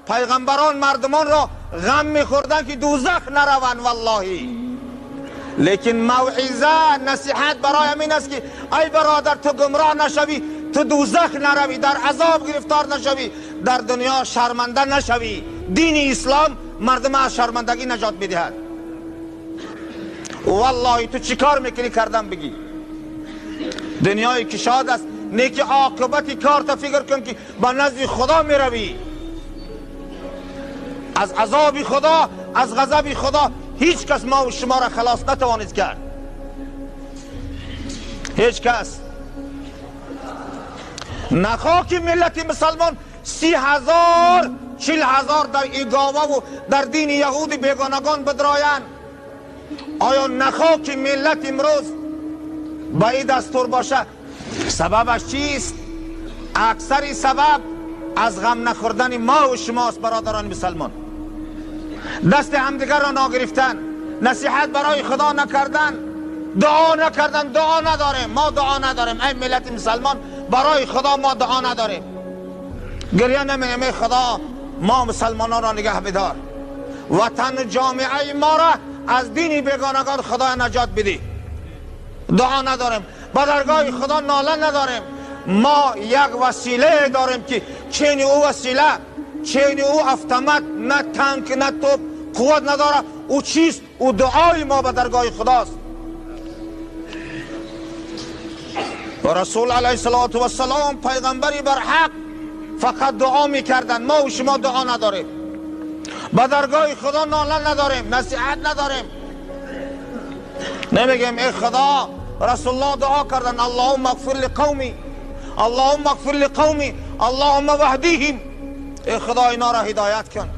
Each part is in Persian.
پیغمبران مردمان را غم میخوردن که دوزخ نروند والله. لیکن موعظه نصیحت برای همین است که ای برادر تو گمراه نشوی، تو دوزخ نروی، در عذاب گرفتار نشوی، در دنیا شرمنده نشوی. دین اسلام مردم از شرمندگی نجات میدهد. والله تو چی کار میکنی کردن بگی. دنیای کشاد است، نیکی عاقبت کار تا فکر کن که با نزد خدا میروی. از عذاب خدا، از غضب خدا هیچ کس ما و شما را خلاص نتوانید کرد. هیچ کس. نخواه که ملت مسلمان 30,000 40,000 در ایگاوه و در دین یهود بیگانگان بدرایند. آیا نخواه که ملت امروز با این دستور باشه؟ سببش چیست؟ اکثر سبب از غم نخوردن ما و شماست برادران مسلمان. دست همدیگر را ناگرفتن، نصیحت برای خدا نکردن، دعا نکردن. دعا نداریم، ما دعا نداریم. ای ملت مسلمان برای خدا ما دعا نداریم. گریه نمیم ای خدا ما مسلمانان را نگه بدار، وطن و جامعه ما را از دین بیگانگان خدا نجات بدی. دعا نداریم، با درگاه خدا ناله نداریم. ما یک وسیله داریم که چین او وسیله، چین او автомат، نه تانک نه توپ قوت نداره. او چیست؟ او دعای ما به درگاه خداست. و رسول علیه السلام پیغمبری بر حق فقط دعا میکردن. ما و شما دعا نداریم، به درگاه خدا ناله نداریم، نصیحت نداریم. نمیگیم ای خدا، رسول الله دعا کردن اللهم اغفر لقومی، اللهم اغفر لقومی، اللهم وهدیهم. ای خدا اینا را هدایت کن.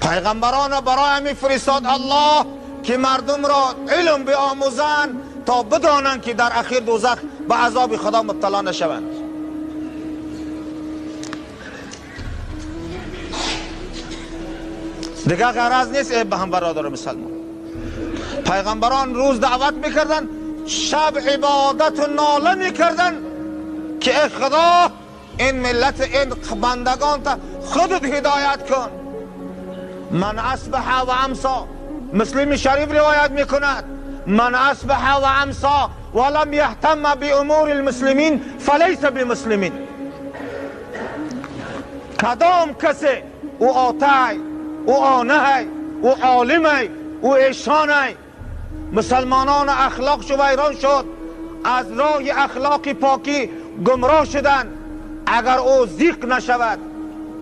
پیغمبران برای همین فرستاد الله که مردم را علم بیاموزند تا بدانند که در اخیر دوزخ به عذاب خدا مبتلا نشوند. دیگه غرض نیست ای به هم برادر مسلمان. پیغمبران روز دعوت میکردن، شب عبادت و ناله میکردن که ای خدا این ملت، این بندگان تا خودت هدایت کن. من اصبح و امسا، مسلم شریف روایت میکند، من اصبح و امسا ولم یهتم بامور المسلمین فلیس بمسلمین. کدام کسی او آتای، او آنه، او عالمه، او ایشانه، مسلمانان اخلاق شو ویران شد، از راه اخلاق پاکی گمراه شدن. اگر او ذکر نشود،